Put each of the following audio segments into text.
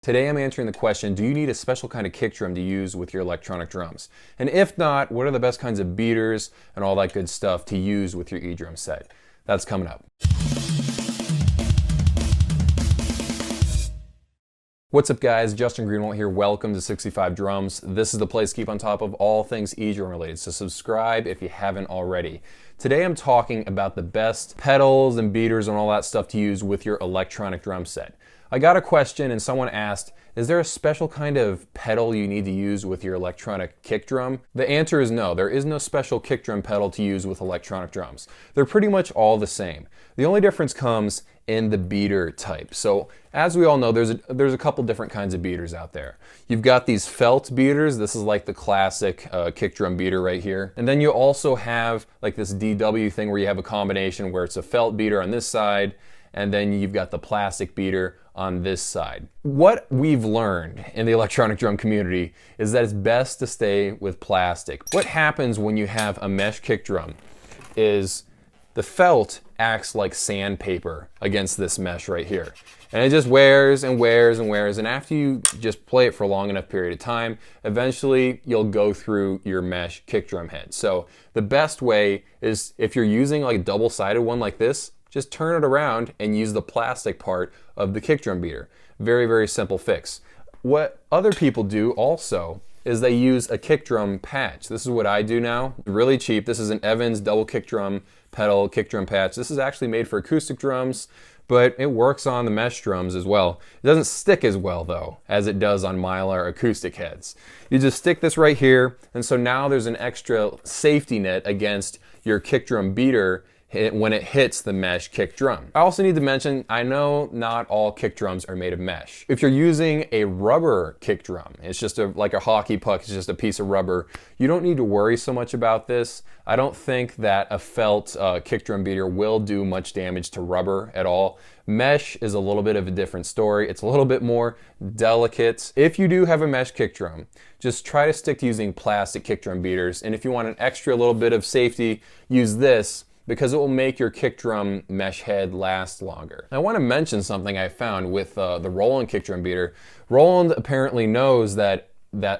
Today I'm answering the question, do you need a special kind of kick drum to use with your electronic drums? And if not, what are the best kinds of beaters and all that good stuff to use with your E-drum set? That's coming up. What's up guys, Justin Greenwald here. Welcome to 65 Drums. This is the place to keep on top of all things E-drum related, so subscribe if you haven't already. Today I'm talking about the best pedals and beaters and all that stuff to use with your electronic drum set. I got a question and someone asked, is there a special kind of pedal you need to use with your electronic kick drum? The answer is no, there is no special kick drum pedal to use with electronic drums. They're pretty much all the same. The only difference comes in the beater type. So as we all know, there's a couple different kinds of beaters out there. You've got these felt beaters. This is like the classic kick drum beater right here. And then you also have like this DW thing where you have a combination where it's a felt beater on this side and then you've got the plastic beater on this side. What we've learned in the electronic drum community is that it's best to stay with plastic. What happens when you have a mesh kick drum is the felt acts like sandpaper against this mesh right here. And it just wears and wears and wears, and after you just play it for a long enough period of time, eventually you'll go through your mesh kick drum head. So the best way is, if you're using like a double-sided one like this, just turn it around and use the plastic part of the kick drum beater. Very, very simple fix. What other people do also is they use a kick drum patch. This is what I do now. Really cheap. This is an Evans double kick drum pedal kick drum patch. This is actually made for acoustic drums, but it works on the mesh drums as well. It doesn't stick as well though as it does on Mylar acoustic heads. You just stick this right here, and so now there's an extra safety net against your kick drum beater when it hits the mesh kick drum. I also need to mention, I know not all kick drums are made of mesh. If you're using a rubber kick drum, it's just like a hockey puck, it's just a piece of rubber, you don't need to worry so much about this. I don't think that a felt kick drum beater will do much damage to rubber at all. Mesh is a little bit of a different story. It's a little bit more delicate. If you do have a mesh kick drum, just try to stick to using plastic kick drum beaters. And if you want an extra little bit of safety, use this, because it will make your kick drum mesh head last longer. I want to mention something I found with the Roland kick drum beater. Roland apparently knows that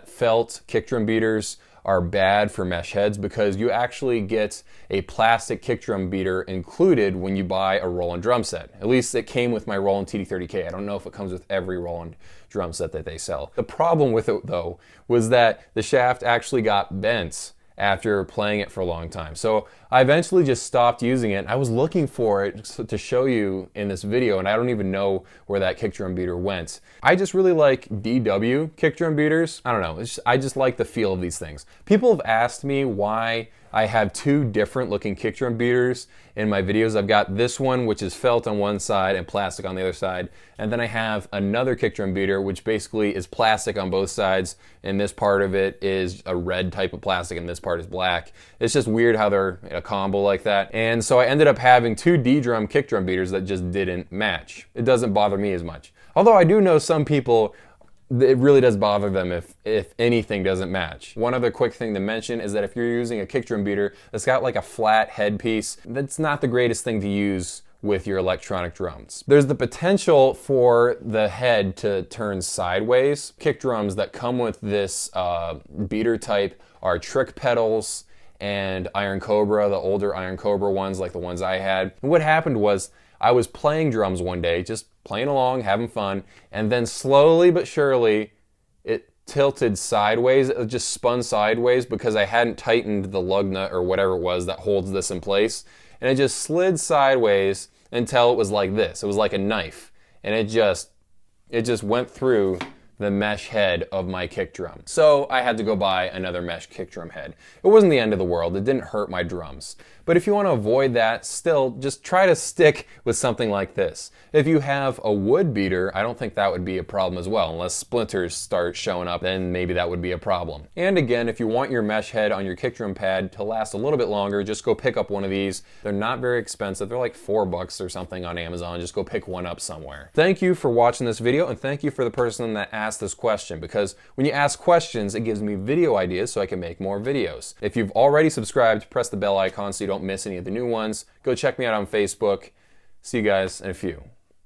felt kick drum beaters are bad for mesh heads because you actually get a plastic kick drum beater included when you buy a Roland drum set. At least it came with my Roland TD30K. I don't know if it comes with every Roland drum set that they sell. The problem with it though was that the shaft actually got bent after playing it for a long time. So I eventually just stopped using it. I was looking for it to show you in this video, and I don't even know where that kick drum beater went. I just really like DW kick drum beaters. I don't know, I just like the feel of these things. People have asked me why I have two different looking kick drum beaters in my videos. I've got this one, which is felt on one side and plastic on the other side. And then I have another kick drum beater, which basically is plastic on both sides. And this part of it is a red type of plastic and this part is black. It's just weird how they're in a combo like that. And so I ended up having two D-drum kick drum beaters that just didn't match. It doesn't bother me as much. Although I do know some people, it really does bother them if anything doesn't match. One other quick thing to mention is that if you're using a kick drum beater that's got like a flat headpiece, that's not the greatest thing to use with your electronic drums. There's the potential for the head to turn sideways. Kick drums that come with this beater type are trick pedals and Iron Cobra, the older Iron Cobra ones like the ones I had. And what happened was I was playing drums one day, just playing along, having fun, and then slowly but surely it tilted sideways. It just spun sideways because I hadn't tightened the lug nut or whatever it was that holds this in place. And it just slid sideways until it was like this. It was like a knife. And it just went through the mesh head of my kick drum. So I had to go buy another mesh kick drum head. It wasn't the end of the world. It didn't hurt my drums. But if you want to avoid that, still just try to stick with something like this. If you have a wood beater, I don't think that would be a problem as well. Unless splinters start showing up, then maybe that would be a problem. And again, if you want your mesh head on your kick drum pad to last a little bit longer, just go pick up one of these. They're not very expensive. They're like $4 or something on Amazon. Just go pick one up somewhere. Thank you for watching this video, and thank you for the person that asked this question, because when you ask questions, it gives me video ideas so I can make more videos. If you've already subscribed, press the bell icon so you don't miss any of the new ones. Go check me out on Facebook. See you guys in a few.